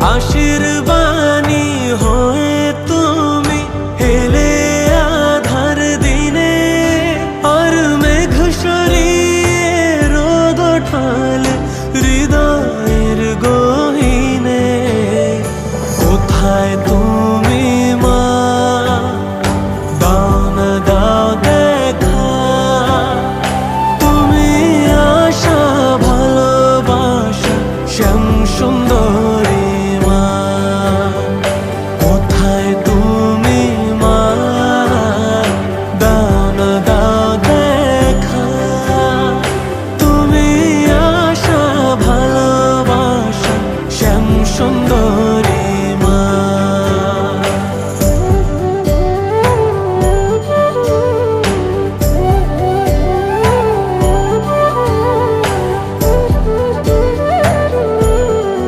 আশীর্বাণী হয়ে তুমি এলে আধার দিনে, আর মেঘ সরিয়ে রোদ ওঠালে হৃদয়ের গহীনে। কোথায় তুমি মা, দাও না দাও দেখা, তুমি আশা ভালোবাসা শ্যাম সুন্দরী মা। কোথায় তুমি মা, দাও না দাও দেখা, তুমি আশা ভালোবাসা শ্যাম সুন্দর।